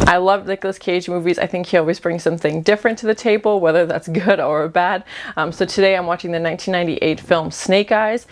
I love Nicolas Cage movies. I think he always brings something different to the table, whether that's good or bad. So today I'm watching the 1998 film Snake Eyes.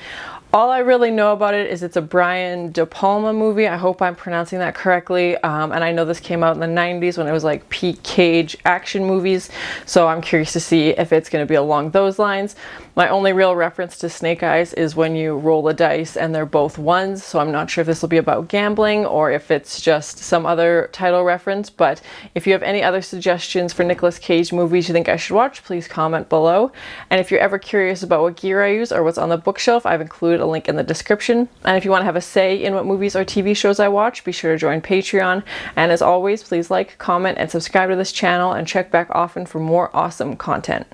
All I really know about it is it's a Brian De Palma movie. I hope I'm pronouncing that correctly. And I know this came out in the 90s when it was like peak Cage action movies. So I'm curious to see if it's going to be along those lines. My only real reference to Snake Eyes is when you roll a dice and they're both ones. So I'm not sure if this will be about gambling or if it's just some other title reference. But if you have any other suggestions for Nicolas Cage movies you think I should watch, please comment below. And if you're ever curious about what gear I use or what's on the bookshelf, I've included a link in the description. And if you want to have a say in what movies or TV shows I watch, be sure to join Patreon. And as always, please like, comment, and subscribe to this channel and check back often for more awesome content.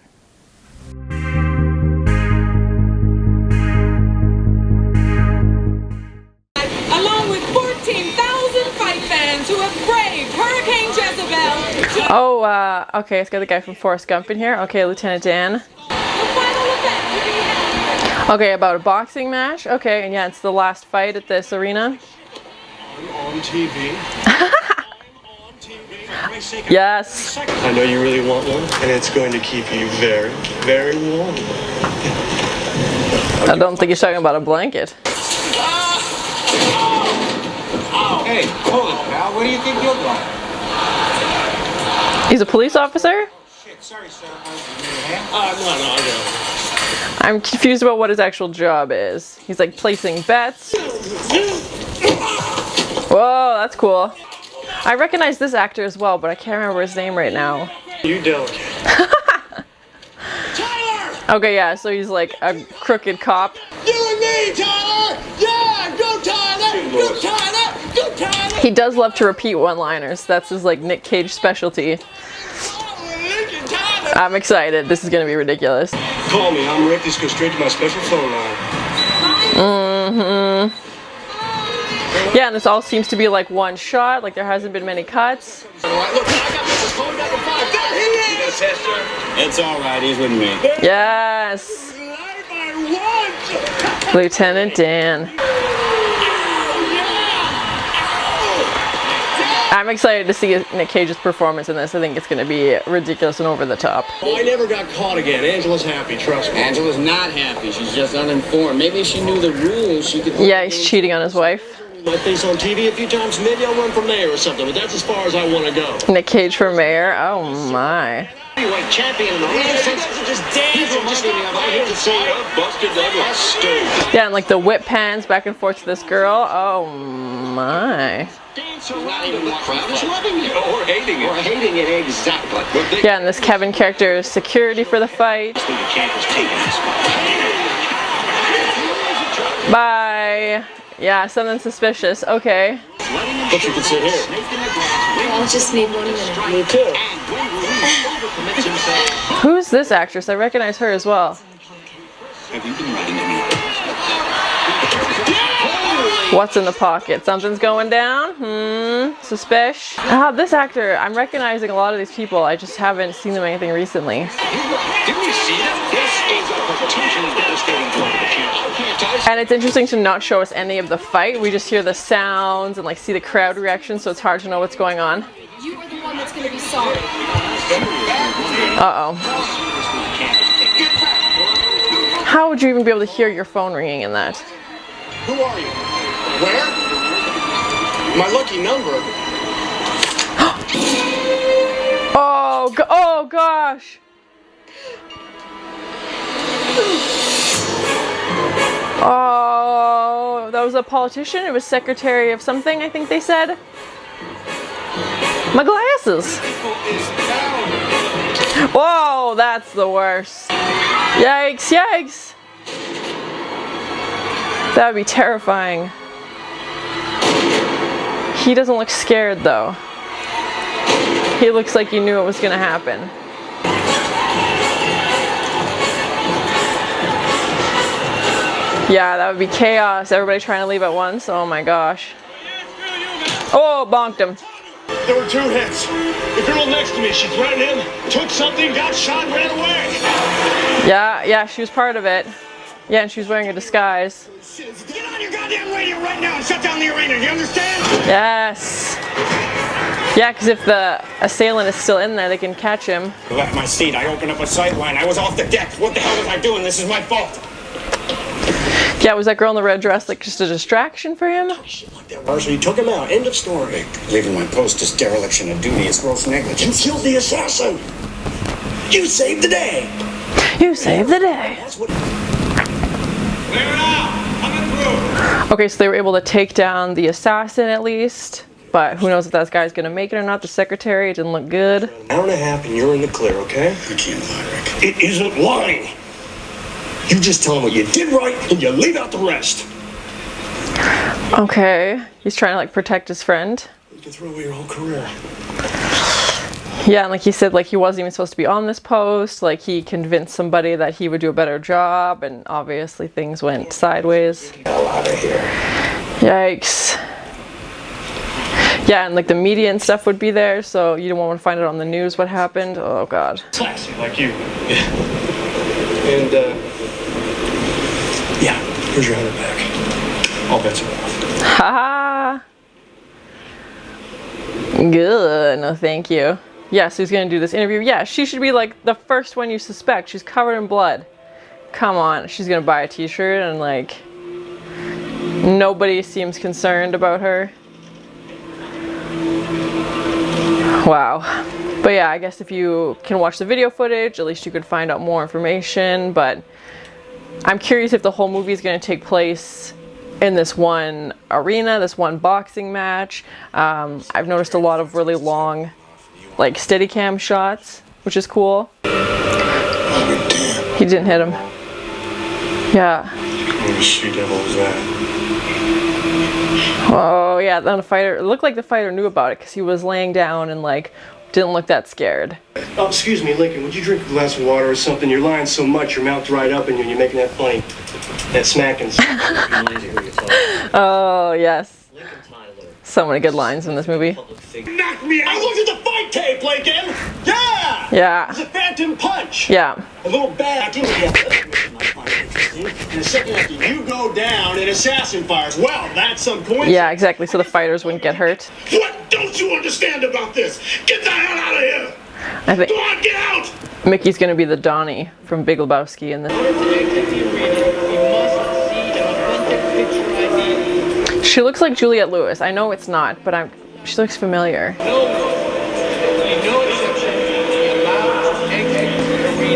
Along with 14,000 fight fans who have braved Hurricane Jezebel. Oh, okay, it's got the guy from Forrest Gump in here. Okay, Lieutenant Dan. Okay, about a boxing match. Okay, and yeah, it's the last fight at this arena. I'm on TV. Yes. I know you really want one, and it's going to keep you very, very warm. I don't think he's talking about a blanket. Hey, hold it, pal. Where do you think you're going? He's a police officer? Shit, sorry, sir. No, I get it. I'm confused about what his actual job is. He's like placing bets. Whoa, that's cool. I recognize this actor as well, but I can't remember his name right now. You delicate. Okay, yeah, so he's like a crooked cop. You and me, Tyler! Yeah! Go, Tyler! Go, Tyler! Go, Tyler! He does love to repeat one-liners. That's his like Nick Cage specialty. I'm excited. This is gonna be ridiculous. Call me. I'm Rick. Just go straight to my special phone line. Yeah, and this all seems to be like one shot. Like there hasn't been many cuts. All right, look, I got this. Phone number 5. There he is! You gonna test her? It's all right. He's with me. Yes. Lieutenant Dan. I'm excited to see Nick Cage's performance in this. I think it's going to be ridiculous and over the top. I never got caught again. Angela's happy, trust me. Angela's not happy. She's just uninformed. Maybe if she knew the rules, she could... Yeah, he's cheating on his wife. My face on TV a few times. Maybe I'll run for mayor or something, but that's as far as I want to go. Nick Cage for mayor? Oh my. Heavyweight champion in the world. Just dance and just I hate to say it. Busted that stupid. Yeah, and like the whip pans back and forth to this girl. Oh my. She's not even the crowd is loving it. Or hating it. Or hating it, exactly. Yeah, and this Kevin character is security for the fight. Bye. Yeah, something suspicious. Okay. But you can sit here. I'll just need 1 minute. Me too. Who's this actress? I recognize her as well. Have you been writing any? What's in the pocket? Something's going down? Suspicious. Ah, this actor, I'm recognizing a lot of these people. I just haven't seen them anything recently. Didn't you see that? This is a potentially devastating blow to the future. And it's interesting to not show us any of the fight. We just hear the sounds and like see the crowd reaction, so it's hard to know what's going on. You are the one that's going to be sorry. Uh-oh. How would you even be able to hear your phone ringing in that? Who are you? Where? My lucky number. Oh gosh. Oh, that was a politician? It was secretary of something, I think they said. My glasses. Whoa, that's the worst. Yikes, yikes. That would be terrifying. He doesn't look scared though. He looks like he knew it was gonna happen. Yeah, that would be chaos. Everybody trying to leave at once. Oh my gosh. Oh, bonked him. There were 2 hits. The girl next to me, she threatened him, took something, got shot, and ran away. Yeah, she was part of it. Yeah, and she was wearing a disguise. Get on your goddamn radio right now and shut down the arena, do you understand? Yes. Yeah, because if the assailant is still in there, they can catch him. I left my seat. I opened up a sight line. I was off the deck. What the hell was I doing? This is my fault. Yeah, was that girl in the red dress like just a distraction for him? So you took him out. End of story. Leaving my post is dereliction of duty. It's gross negligence. You killed the assassin. You saved the day. You saved the day. That's what... Clear it out. Coming through. Okay, so they were able to take down the assassin at least. But who knows if that guy's gonna make it or not. The secretary, it didn't look good. An hour and a half and you're in the clear, okay? I can't lie, Rick. It isn't lying. You just tell him what you did right and you leave out the rest. Okay, he's trying to like protect his friend. You can throw away your whole career. Yeah, and like he said, like he wasn't even supposed to be on this post. Like he convinced somebody that he would do a better job, and obviously things went sideways. Get the hell out of here. Yikes. Yeah, and like the media and stuff would be there, so you don't want to find out on the news what happened. Oh god. Classy like you. And, yeah, here's your $100 back. All bets are off. Haha. Good. No, thank you. Yeah, so he's gonna do this interview. Yeah, she should be like the first one you suspect. She's covered in blood. Come on. She's gonna buy a t-shirt and like nobody seems concerned about her. Wow. But yeah, I guess if you can watch the video footage, at least you could find out more information. But I'm curious if the whole movie is going to take place in this one arena, this one boxing match. I've noticed a lot of really long, like Steadicam shots, which is cool. He didn't hit him. Yeah. What the she devil was that? Oh yeah, then the fighter, it looked like the fighter knew about it because he was laying down and like didn't look that scared. Oh, excuse me, Lincoln, would you drink a glass of water or something? You're lying so much, your mouth dried up and you're making that funny, that smacking. Oh yes. So many good lines in this movie. Knock me out! I looked at the fight tape, Lincoln! Yeah! Yeah. It's a phantom punch! Yeah. A little bad. And a second after you go down, an assassin fires. Well, that's some coincidence. Yeah, exactly. So the fighters wouldn't get hurt. What don't you understand about this? Get the hell out of here! I think Go on, get out! Mickey's gonna be the Donnie from Big Lebowski in this. She looks like Juliette Lewis. I know it's not, but she looks familiar.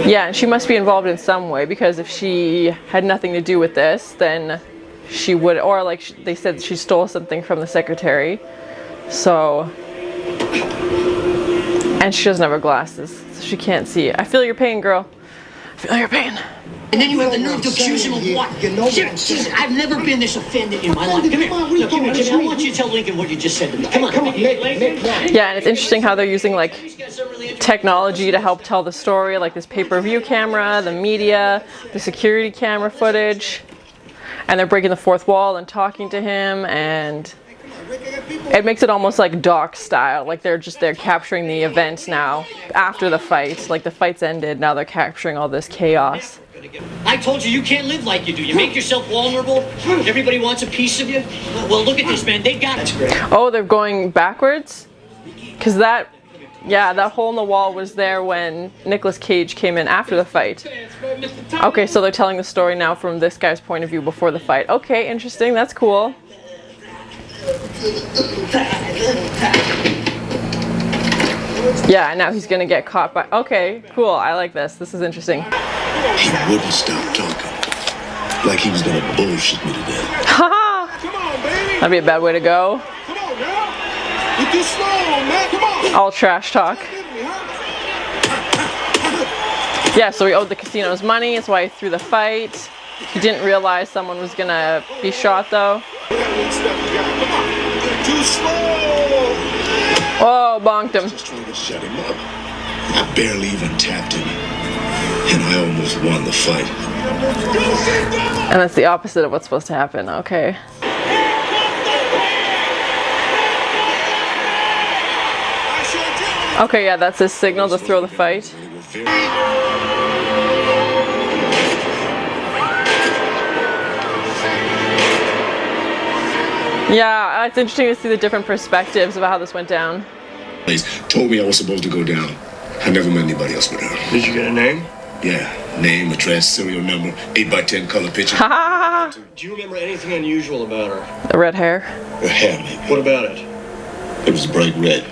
Yeah, and she must be involved in some way, because if she had nothing to do with this, then she would, or like they said she stole something from the secretary. So, and she doesn't have her glasses, so she can't see. I feel your pain, girl. I feel your pain. And then you have the nerve to accuse him of what? Jesus, I've never been this offended in my life. Come here. No, come here, Jimmy. I want you to tell Lincoln what you just said to me. Come on. Yeah, and it's interesting how they're using like technology to help tell the story, like this pay-per-view camera, the media, the security camera footage, and they're breaking the fourth wall and talking to him, and it makes it almost like doc style, like they're capturing the event now after the fight, like the fight's ended, now they're capturing all this chaos. I told you, you can't live like you do. You make yourself vulnerable. Everybody wants a piece of you. Well, look at this, man. They got it. That's great. Oh, they're going backwards? Because that hole in the wall was there when Nicolas Cage came in after the fight. Okay, so they're telling the story now from this guy's point of view before the fight. Okay, interesting. That's cool. Yeah, and now he's gonna get caught by... Okay, cool. I like this. This is interesting. He wouldn't stop talking. Like he was gonna bullshit me to death. Haha! Come on, baby. That'd be a bad way to go. Come on, girl. You too slow, man. Come on. All trash talk. Yeah, so he owed the casinos money. That's why he threw the fight. He didn't realize someone was gonna be shot, though. Too slow. Whoa, bonked him. Just trying to shut him up. I barely even tapped him. And I almost won the fight. And that's the opposite of what's supposed to happen. Okay. Okay, yeah, that's his signal to throw the fight. Yeah, it's interesting to see the different perspectives about how this went down. told me I was supposed to go down. I never met anybody else but her. Did you get a name? Yeah, name, address, serial number, 8x10 color picture. Do you remember anything unusual about her? The red hair. Her hair, maybe. What about it? It was bright red.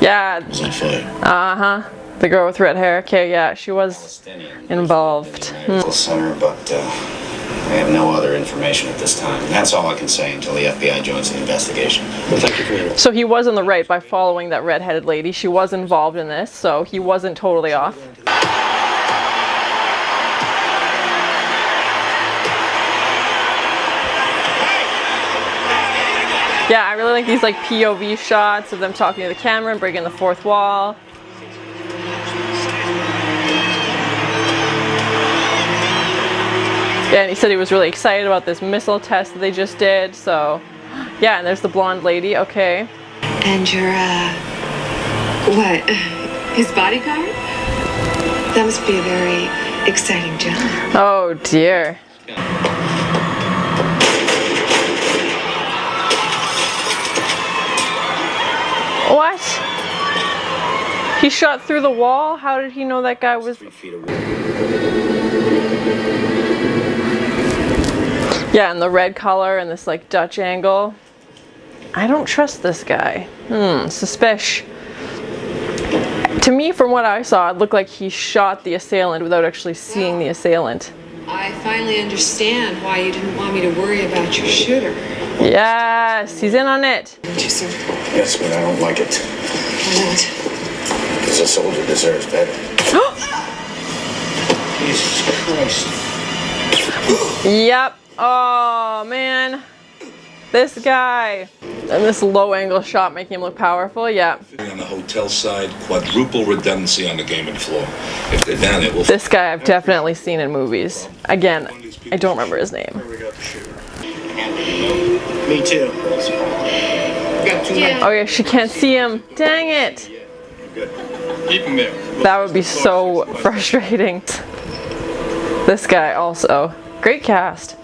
Yeah. It was on fire. Uh-huh. The girl with red hair. Okay, yeah, she was involved. Center, but I have no other information at this time. And that's all I can say until the FBI joins the investigation. Well, thank you for your... So he was in the right by following that red-headed lady. She was involved in this, so he wasn't totally off. Yeah, I really like these like POV shots of them talking to the camera and breaking the fourth wall. Yeah, and he said he was really excited about this missile test that they just did, so... Yeah, and there's the blonde lady, okay. And you're, what? His bodyguard? That must be a very exciting job. Oh, dear. What? He shot through the wall? How did he know that guy was... 3 feet away. Yeah, and the red color and this like Dutch angle. I don't trust this guy. Suspicious. To me, from what I saw, it looked like he shot the assailant without actually seeing the assailant. I finally understand why you didn't want me to worry about your shooter. Yes, he's in on it. Don't you, sir? Yes, but I don't like it. Why not? Because a soldier deserves better. Jesus Christ. Yep. Oh, man. This guy. And this low angle shot making him look powerful. Yeah. On the hotel side, quadruple redundancy on the gaming floor. If they're down there, we'll... This guy I've definitely seen in movies. Again, I don't remember his name. Me too. Oh yeah, she can't see him. Dang it. Good. Keep him there. That would be so frustrating. This guy also. Great cast.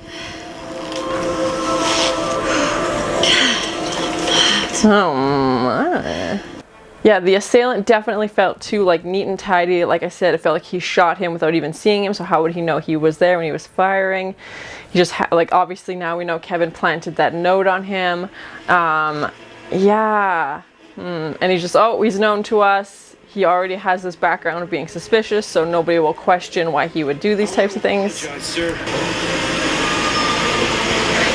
Yeah, the assailant definitely felt too like neat and tidy. Like I said, it felt like he shot him without even seeing him, so how would he know he was there when he was firing? He just like, obviously now we know Kevin planted that note on him. Yeah. And he's just, oh, he's known to us. He already has this background of being suspicious, so nobody will question why he would do these types of things.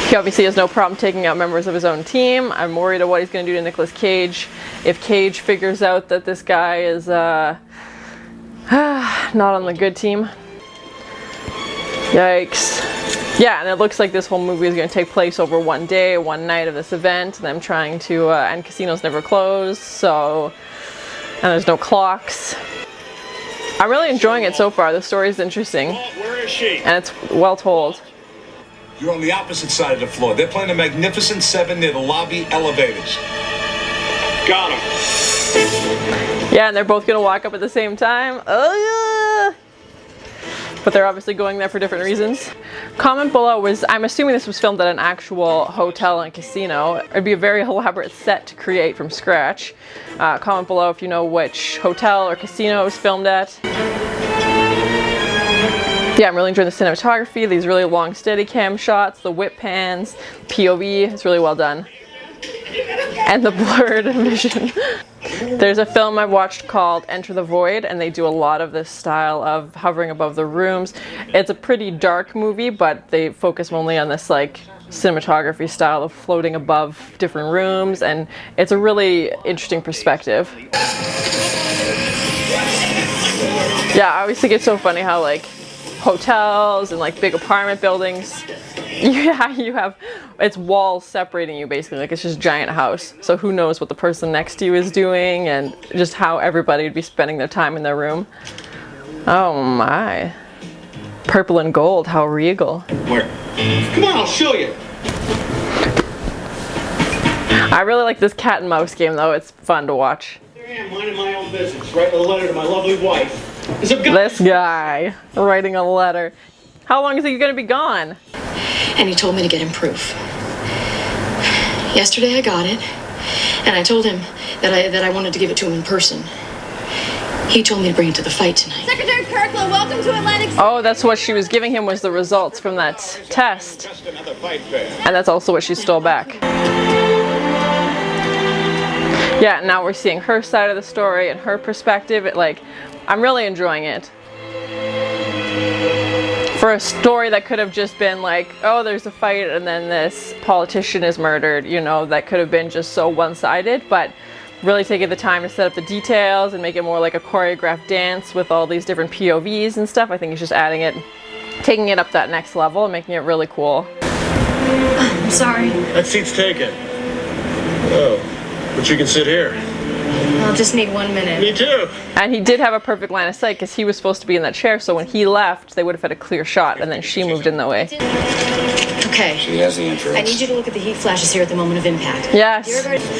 He obviously has no problem taking out members of his own team. I'm worried of what he's going to do to Nicolas Cage. If Cage figures out that this guy is not on the good team. Yikes. Yeah, and it looks like this whole movie is going to take place over one day, one night of this event. And them trying to, and casinos never close, so, and there's no clocks. I'm really enjoying it so far. The story is interesting. Where is she? And it's well told. You're on the opposite side of the floor. They're playing a Magnificent Seven near the lobby elevators. Got him. Yeah, and they're both gonna walk up at the same time. But they're obviously going there for different reasons. Comment below was, I'm assuming this was filmed at an actual hotel and casino. It'd be a very elaborate set to create from scratch. Comment below if you know which hotel or casino it was filmed at. Yeah, I'm really enjoying the cinematography, these really long Steadicam shots, the whip pans, POV, it's really well done. And the blurred vision. There's a film I've watched called Enter the Void, and they do a lot of this style of hovering above the rooms. It's a pretty dark movie, but they focus only on this like cinematography style of floating above different rooms, and it's a really interesting perspective. Yeah, I always think it's so funny how like hotels and like big apartment buildings, you have it's walls separating you basically, like it's just a giant house, so who knows what the person next to you is doing and just how everybody would be spending their time in their room. Oh my, purple and gold, how regal. Where? Come on, I'll show you. I really like this cat and mouse game though, it's fun to watch. There I am, minding my own business, writing a letter to my lovely wife. This guy writing a letter. How long is he gonna be gone? And he told me to get him proof. Yesterday I got it, and I told him that I wanted to give it to him in person. He told me to bring it to the fight tonight. Secretary Kirkland, welcome to Atlantic City. Oh, that's what she was giving him, was the results from that test. And that's also what she stole back. Yeah, now we're seeing her side of the story and her perspective. I'm really enjoying it. For a story that could have just been like, oh, there's a fight and then this politician is murdered, you know, that could have been just so one-sided, but really taking the time to set up the details and make it more like a choreographed dance with all these different POVs and stuff. I think it's just adding it, taking it up that next level and making it really cool. I'm sorry. That seat's taken. Oh, but you can sit here. I'll just need 1 minute. Me too. And he did have a perfect line of sight because he was supposed to be in that chair, so when he left, they would have had a clear shot, and then she moved in the way. Okay. She has the entrance. I need you to look at the heat flashes here at the moment of impact. Yes.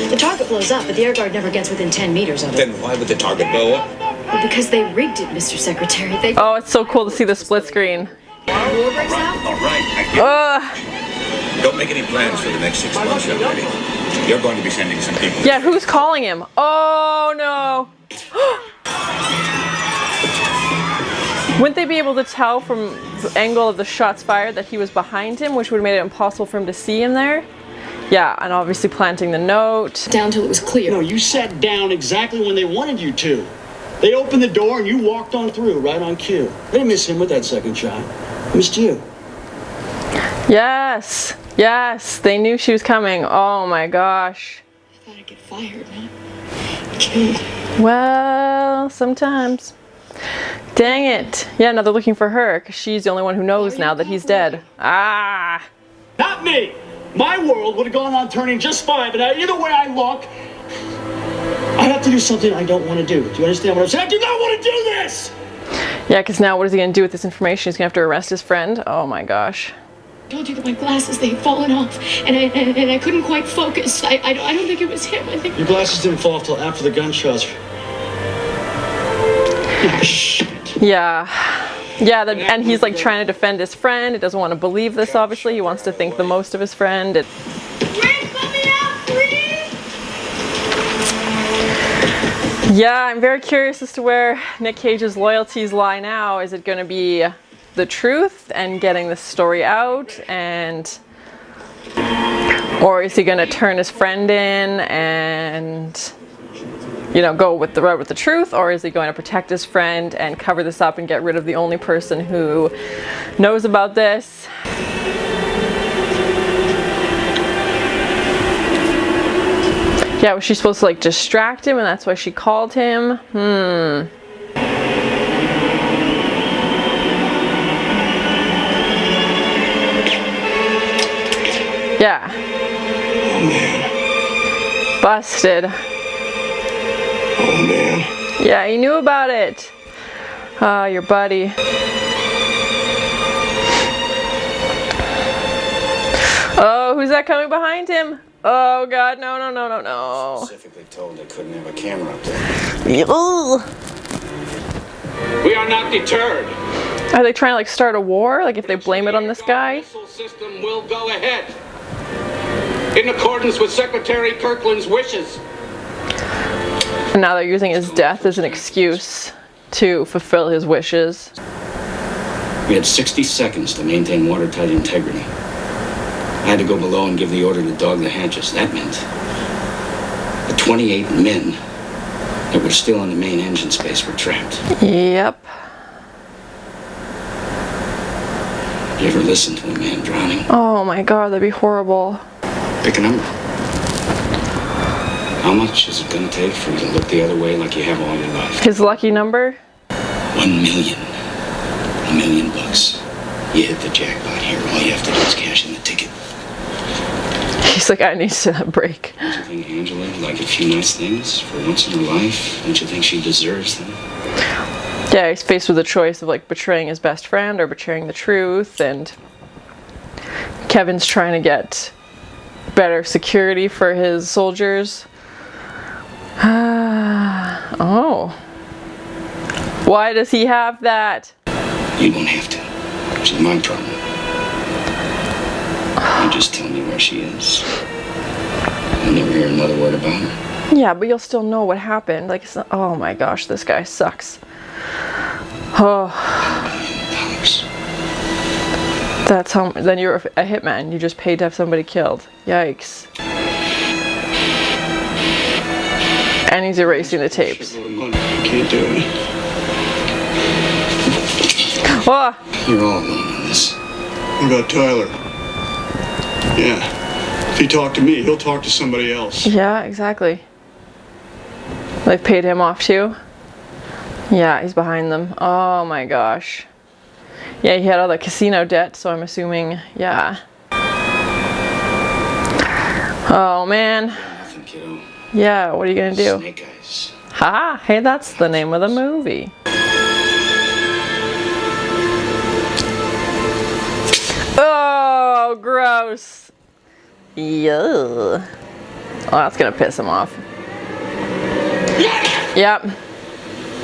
The target blows up, but the air guard never gets within 10 meters of it. Then why would the target blow up? Well, because they rigged it, Mr. Secretary. Oh, it's so cool to see the split screen. All right, I get it. Don't make any plans for the next 6 months, young lady. You're going to be sending some people. Yeah, who's calling him? Oh, no. Wouldn't they be able to tell from the angle of the shots fired that he was behind him, which would have made it impossible for him to see him there? Yeah, and obviously planting the note. Down till it was clear. No, you sat down exactly when they wanted you to. They opened the door and you walked on through, right on cue. They didn't miss him with that second shot. Missed you. Yes, yes, they knew she was coming. Oh my gosh. I thought I'd get fired, not killed. Well, sometimes. Dang it. Yeah, now they're looking for her because she's the only one who knows now that he's dead. Ah. Not me. My world would have gone on turning just fine, but either way I look, I have to do something I don't want to do. Do you understand what I'm saying? I do not want to do this! Yeah, because now what is he going to do with this information? He's going to have to arrest his friend? Oh my gosh. I told you that my glasses, they had fallen off, and I couldn't quite focus. I don't think it was him. I think your glasses didn't fall off till after the gunshots. Yeah. Yeah, and he's like trying to defend his friend. He doesn't want to believe this, obviously. He wants to think the most of his friend. Rick, let me out, please! Yeah, I'm very curious as to where Nick Cage's loyalties lie now. Is it going to be the truth and getting the story out, or is he going to turn his friend in and, you know, go with the road with the truth, or is he going to protect his friend and cover this up and get rid of the only person who knows about this? Yeah, was she supposed to like distract him and that's why she called him? Yeah. Oh, man. Busted. Oh, man. Yeah, he knew about it. Ah, your buddy. Oh, who's that coming behind him? Oh, God, no, no, no, no, no. Specifically told they couldn't have a camera up there. Ugh. We are not deterred. Are they trying to like start a war? Like if they blame it on this guy? The missile system will go ahead in accordance with Secretary Kirkland's wishes. And now they're using his death as an excuse to fulfill his wishes. We had 60 seconds to maintain watertight integrity. I had to go below and give the order to dog the hatches. That meant the 28 men that were still in the main engine space were trapped. Yep. You ever listen to a man drowning? Oh my God, that'd be horrible. Pick a number. How much is it going to take for you to look the other way like you have all your life? His lucky number? 1 million. $1 million. You hit the jackpot here. All you have to do is cash in the ticket. He's like, I need a break. Don't you think Angela would like a few nice things for once in her life? Don't you think she deserves them? Yeah, he's faced with a choice of like betraying his best friend or betraying the truth, and Kevin's trying to get better security for his soldiers. Oh. Why does he have that? You won't have to. She's my problem. You just tell me where she is. I'll never hear another word about her. Yeah, but you'll still know what happened. Like, it's not, oh my gosh, this guy sucks. Oh. That's how, then you're a hitman. You just paid to have somebody killed. Yikes. And he's erasing the tapes. Can't do it. Oh. You're all alone on this. What about Tyler? Yeah. If he talked to me, he'll talk to somebody else. Yeah, exactly. They've paid him off too? Yeah, he's behind them. Oh my gosh. Yeah, he had all the casino debt, so I'm assuming, yeah. Oh man. Yeah, what are you gonna do? Snake Eyes. Ha! Hey, that's the name of the movie. Oh, gross. Yeah. Oh, that's gonna piss him off. Yep.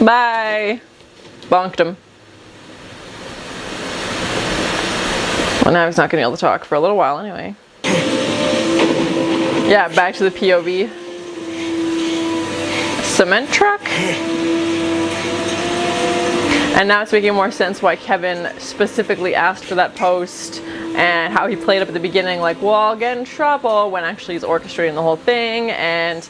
Bye. Bonked him. Well, now he's not gonna be able to talk for a little while anyway. Yeah, back to the POV. Cement truck? And now it's making more sense why Kevin specifically asked for that post and how he played up at the beginning like, well, I'll get in trouble, when actually he's orchestrating the whole thing. And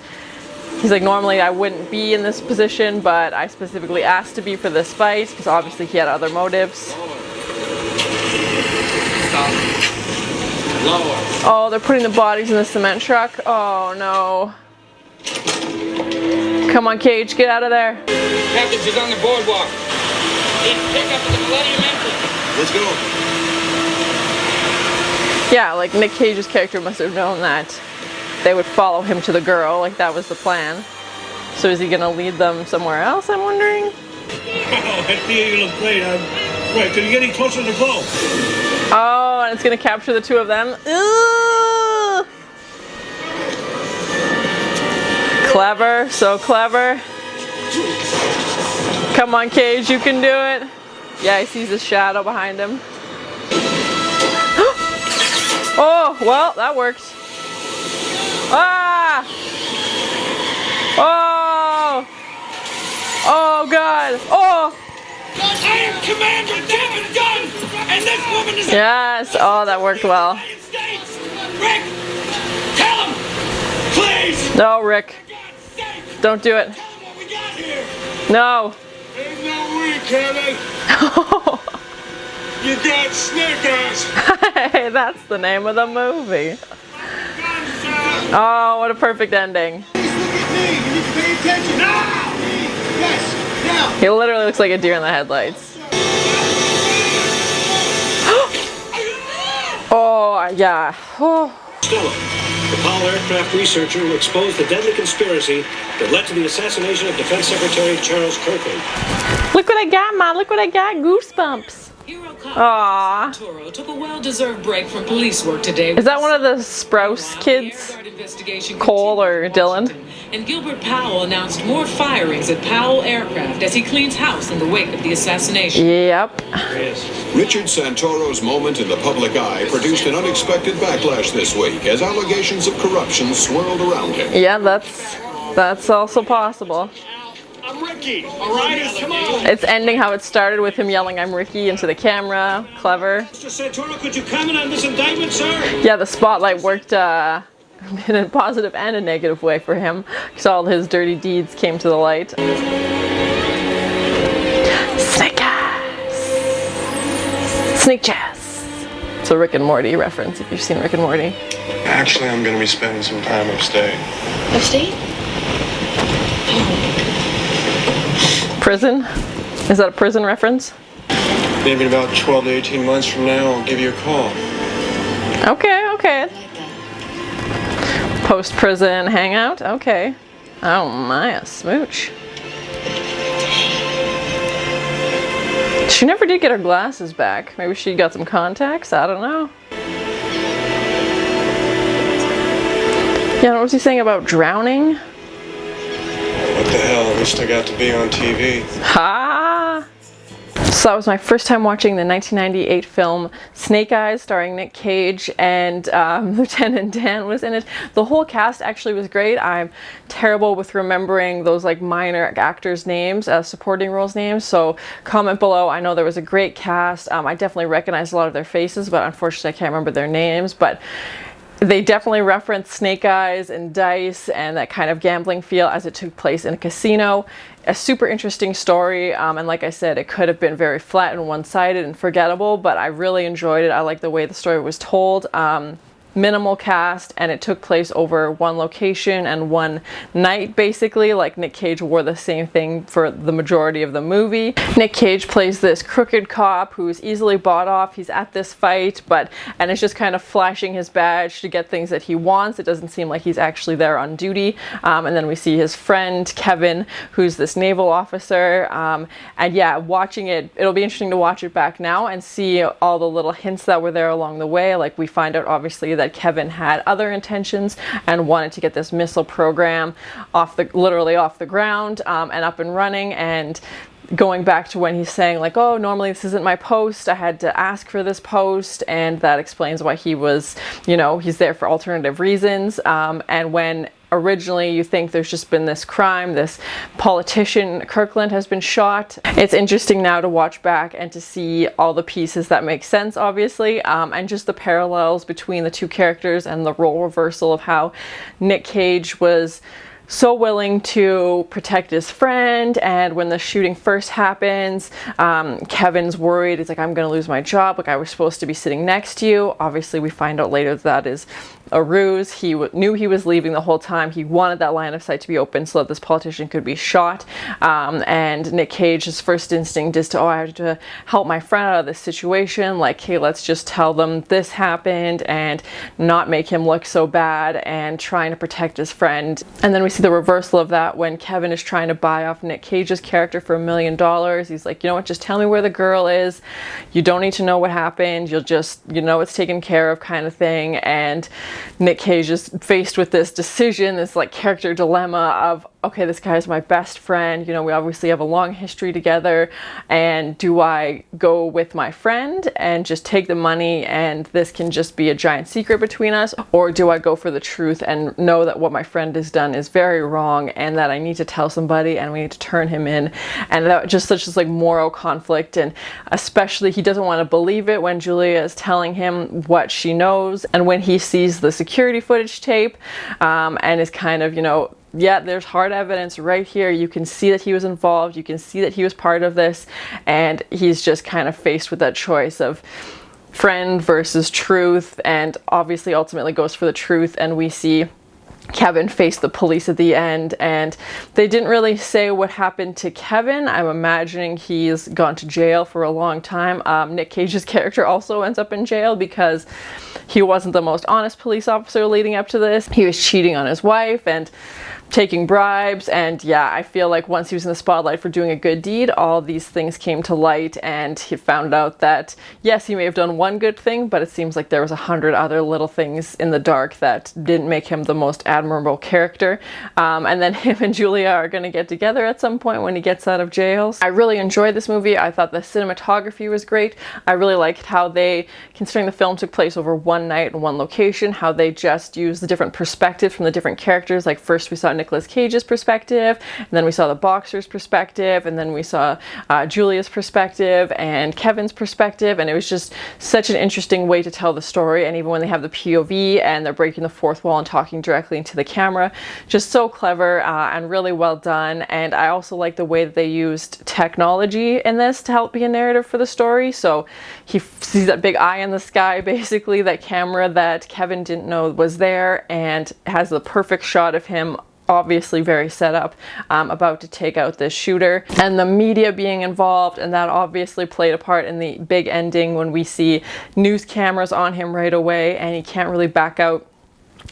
he's like, normally I wouldn't be in this position, but I specifically asked to be for this fight because obviously he had other motives. Stop. Lower. Oh, they're putting the bodies in the cement truck. Oh no. Come on, Cage, get out of there. Captain, she's on the boardwalk. Pick up at the Millennium entrance. Let's go. Yeah, like Nick Cage's character must have known that they would follow him to the girl, like that was the plan. So is he gonna lead them somewhere else, I'm wondering? Oh, that theater look great. Right, can you get any closer to the glow? Oh, and it's gonna capture the two of them. Ooh! Clever, so clever. Come on, Cage, you can do it. Yeah, he sees his shadow behind him. Oh, well, that worked. Ah! Oh! Oh, God. Oh! I am Commander David Dunn, and this woman is... Yes, oh, that worked well. Rick, tell him, please. No, Rick. Don't do it. No. There's no way, Kevin. You got Snake Eyes. Hey, that's the name of the movie. Oh, what a perfect ending. Please look at me. You need to pay attention. Now. Yes, now. He literally looks like a deer in the headlights. Oh, yeah. Oh. Stella, the Powell aircraft researcher who exposed the deadly conspiracy that led to the assassination of Defense Secretary Charles Kirkland. Look what I got, Ma. Look what I got. Goosebumps. Aww. Santoro took a well-deserved break from police work today. Is that one of the Sprouse kids? Cole or Dylan? And Gilbert Powell announced more firings at Powell Aircraft as he cleans house in the wake of the assassination. Yep. Richard Santoro's moment in the public eye produced an unexpected backlash this week as allegations of corruption swirled around him. Yeah, that's also possible. I'm Ricky, all right? Come on. It's ending how it started with him yelling, "I'm Ricky," into the camera. Clever. Mr. Santoro, could you comment on this indictment, sir? Yeah, the spotlight worked in a positive and a negative way for him, because all his dirty deeds came to the light. Snake eyes. Snake jazz. It's a Rick and Morty reference, if you've seen Rick and Morty. Actually, I'm going to be spending some time upstate. Upstate? Prison? Is that a prison reference? Maybe in about 12 to 18 months from now, I'll give you a call. Okay, okay. Post-prison hangout? Okay. Oh my, a smooch. She never did get her glasses back. Maybe she got some contacts? I don't know. Yeah, what was he saying about drowning? What the hell, at least I got to be on TV. Ha! So that was my first time watching the 1998 film Snake Eyes, starring Nick Cage, and Lieutenant Dan was in it. The whole cast actually was great. I'm terrible with remembering those like minor actors' names, supporting roles names, so comment below. I know there was a great cast. I definitely recognized a lot of their faces, but unfortunately I can't remember their names. But they definitely referenced Snake Eyes and dice and that kind of gambling feel as it took place in a casino. A super interesting story, and like I said, it could have been very flat and one-sided and forgettable, but I really enjoyed it. I like the way the story was told. Minimal cast, and it took place over one location and one night, basically. Like, Nick Cage wore the same thing for the majority of the movie. Nick Cage plays this crooked cop who's easily bought off. He's at this fight, and it's just kind of flashing his badge to get things that he wants. It doesn't seem like he's actually there on duty. And then we see his friend Kevin, who's this naval officer. And yeah, watching it, it'll be interesting to watch it back now and see all the little hints that were there along the way. Like, we find out obviously that Kevin had other intentions and wanted to get this missile program literally off the ground, and up and running. And going back to when he's saying like, oh, normally this isn't my post, I had to ask for this post, and that explains why he was, you know, he's there for alternative reasons. And when originally you think there's just been this crime, this politician Kirkland has been shot, it's interesting now to watch back and to see all the pieces that make sense, obviously, and just the parallels between the two characters and the role reversal of how Nick Cage was so willing to protect his friend, and when the shooting first happens, Kevin's worried. He's like, I'm gonna lose my job, like I was supposed to be sitting next to you. Obviously we find out later that is a ruse. He knew he was leaving the whole time. He wanted that line of sight to be open so that this politician could be shot. And Nick Cage's first instinct is to, oh, I have to help my friend out of this situation. Like, hey, let's just tell them this happened and not make him look so bad, and trying to protect his friend. And then we see the reversal of that when Kevin is trying to buy off Nick Cage's character for $1 million. He's like, you know what, just tell me where the girl is. You don't need to know what happened. You'll just, you know, it's taken care of kind of thing. And Nick Cage is faced with this decision, this like character dilemma of, okay, this guy is my best friend, you know, we obviously have a long history together, and do I go with my friend and just take the money and this can just be a giant secret between us, or do I go for the truth and know that what my friend has done is very wrong and that I need to tell somebody and we need to turn him in? And that just such this like moral conflict, and especially he doesn't want to believe it when Julia is telling him what she knows, and when he sees the security footage tape, and is kind of, you know, yeah, there's hard evidence right here. You can see that he was involved. You can see that he was part of this. And he's just kind of faced with that choice of friend versus truth. And obviously ultimately goes for the truth. And we see Kevin face the police at the end, and they didn't really say what happened to Kevin. I'm imagining he's gone to jail for a long time. Nick Cage's character also ends up in jail because he wasn't the most honest police officer leading up to this. He was cheating on his wife and taking bribes, and yeah, I feel like once he was in the spotlight for doing a good deed, all these things came to light, and he found out that yes, he may have done one good thing, but it seems like there was 100 other little things in the dark that didn't make him the most admirable character. And then him and Julia are going to get together at some point when he gets out of jail. I really enjoyed this movie. I thought the cinematography was great. I really liked how they, considering the film took place over one night and one location, how they just used the different perspectives from the different characters. Like, first we saw Nicolas Cage's perspective, and then we saw the boxer's perspective, and then we saw Julia's perspective and Kevin's perspective, and it was just such an interesting way to tell the story. And even when they have the POV and they're breaking the fourth wall and talking directly into the camera, just so clever and really well done. And I also like the way that they used technology in this to help be a narrative for the story. So he sees that big eye in the sky, basically, that camera that Kevin didn't know was there, and has the perfect shot of him, obviously very set up, about to take out this shooter, and the media being involved, and that obviously played a part in the big ending when we see news cameras on him right away and he can't really back out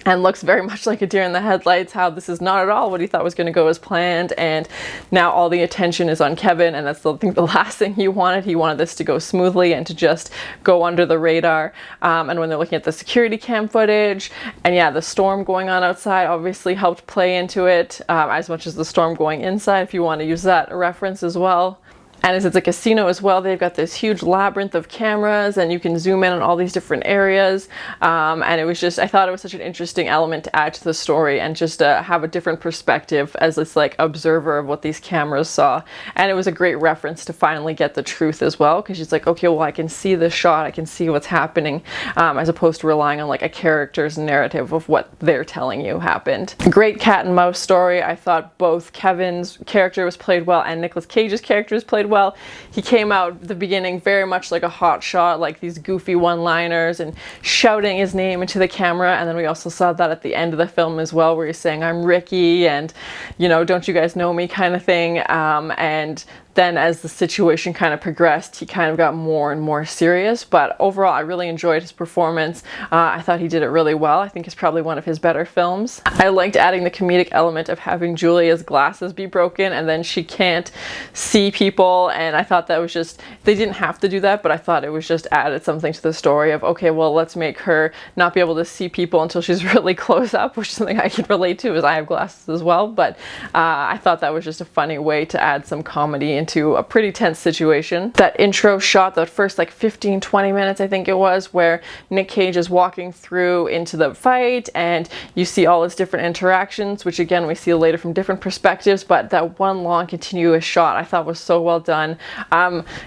and looks very much like a deer in the headlights, how this is not at all what he thought was going to go as planned, and now all the attention is on Kevin, and that's I think the last thing he wanted. He wanted this to go smoothly and to just go under the radar. And when they're looking at the security cam footage, and yeah, the storm going on outside obviously helped play into it, as much as the storm going inside, if you want to use that reference as well. And as it's a casino as well, they've got this huge labyrinth of cameras and you can zoom in on all these different areas. And it was just, I thought it was such an interesting element to add to the story and just have a different perspective as this like observer of what these cameras saw. And it was a great reference to finally get the truth as well, because she's like, okay, well, I can see this shot, I can see what's happening, as opposed to relying on like a character's narrative of what they're telling you happened. Great cat and mouse story. I thought both Kevin's character was played well and Nicolas Cage's character was played well. He came out at the beginning very much like a hot shot, like these goofy one-liners and shouting his name into the camera, and then we also saw that at the end of the film as well, where he's saying, I'm Ricky, and you know, don't you guys know me kind of thing. And then as the situation kind of progressed, he kind of got more and more serious. But overall, I really enjoyed his performance. I thought he did it really well. I think it's probably one of his better films. I liked adding the comedic element of having Julia's glasses be broken and then she can't see people. And I thought that was just, they didn't have to do that, but I thought it was just added something to the story of, okay, well, let's make her not be able to see people until she's really close up, which is something I can relate to as I have glasses as well. But I thought that was just a funny way to add some comedy into a pretty tense situation. That intro shot, that first like 15-20 minutes I think it was, where Nick Cage is walking through into the fight and you see all his different interactions, which again we see later from different perspectives, but that one long continuous shot I thought was so well done.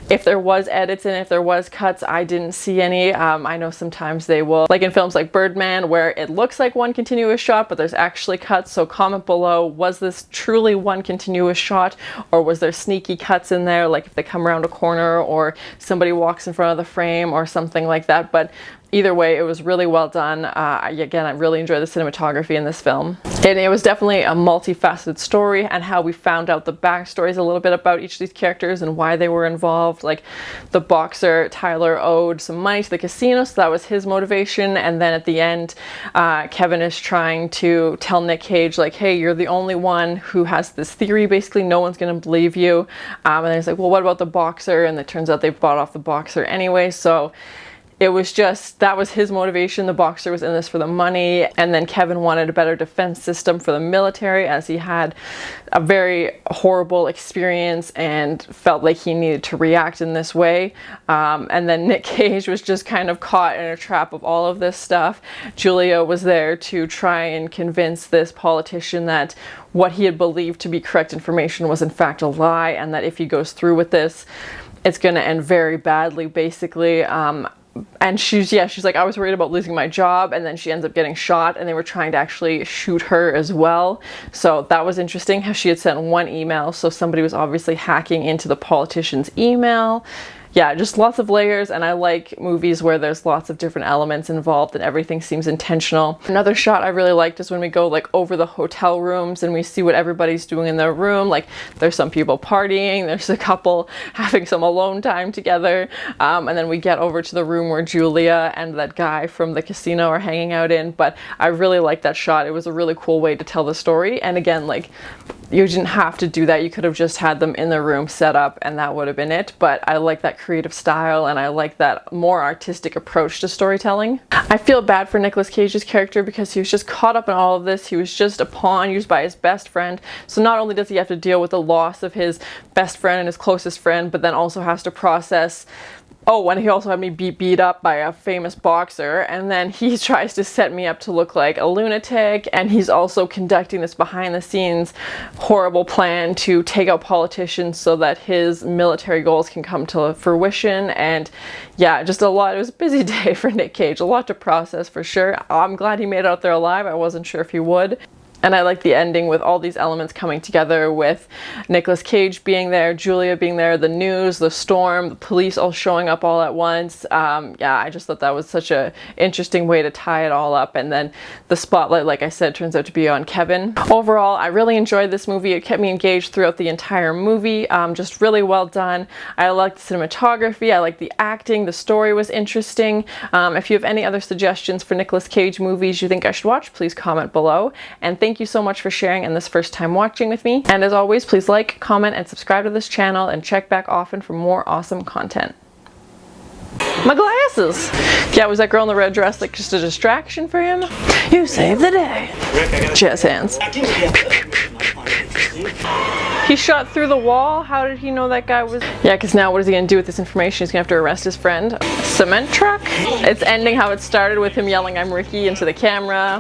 If there was edits and if there was cuts, I didn't see any. I know sometimes they will, like in films like Birdman, where it looks like one continuous shot but there's actually cuts, so comment below, was this truly one continuous shot or was there sneaky cuts in there, like if they come around a corner or somebody walks in front of the frame or something like that. But either way, it was really well done. Again, I really enjoyed the cinematography in this film. And it was definitely a multifaceted story, and how we found out the backstories a little bit about each of these characters and why they were involved. Like the boxer, Tyler, owed some money to the casino, so that was his motivation. And then at the end, Kevin is trying to tell Nick Cage, like, hey, you're the only one who has this theory, basically, no one's gonna believe you. And then he's like, well, what about the boxer? And it turns out they bought off the boxer anyway. So it was just, that was his motivation. The boxer was in this for the money, and then Kevin wanted a better defense system for the military, as he had a very horrible experience and felt like he needed to react in this way. And then Nick Cage was just kind of caught in a trap of all of this stuff. Julia was there to try and convince this politician that what he had believed to be correct information was in fact a lie, and that if he goes through with this, it's going to end very badly, basically. And she's like, I was worried about losing my job, and then she ends up getting shot, and they were trying to actually shoot her as well. So that was interesting how she had sent one email, so somebody was obviously hacking into the politician's email. Yeah, just lots of layers, and I like movies where there's lots of different elements involved and everything seems intentional. Another shot I really liked is when we go like over the hotel rooms and we see what everybody's doing in their room. Like there's some people partying, there's a couple having some alone time together, and then we get over to the room where Julia and that guy from the casino are hanging out in. But I really liked that shot. It was a really cool way to tell the story, and again, like, you didn't have to do that. You could have just had them in the room set up and that would have been it. But I like that creative style, and I like that more artistic approach to storytelling. I feel bad for Nicolas Cage's character because he was just caught up in all of this. He was just a pawn used by his best friend. So not only does he have to deal with the loss of his best friend and his closest friend, but then also has to process, oh, and he also had me beat up by a famous boxer, and then he tries to set me up to look like a lunatic, and he's also conducting this behind the scenes horrible plan to take out politicians so that his military goals can come to fruition. And yeah, just a lot. It was a busy day for Nick Cage, a lot to process for sure. I'm glad he made it out there alive. I wasn't sure if he would. And I like the ending with all these elements coming together, with Nicolas Cage being there, Julia being there, the news, the storm, the police all showing up all at once. Yeah, I just thought that was such a interesting way to tie it all up. And then the spotlight, like I said, turns out to be on Kevin. Overall, I really enjoyed this movie. It kept me engaged throughout the entire movie. Just really well done. I liked the cinematography. I liked the acting. The story was interesting. If you have any other suggestions for Nicolas Cage movies you think I should watch, please comment below. And thank you so much for sharing and this first time watching with me. And as always, please like, comment, and subscribe to this channel, and check back often for more awesome content. My glasses! Yeah, was that girl in the red dress like just a distraction for him? You saved the day. Jazz hands. He shot through the wall? How did he know that guy was... Yeah, because now what is he going to do with this information? He's going to have to arrest his friend. Cement truck? It's ending how it started with him yelling, "I'm Ricky," into the camera.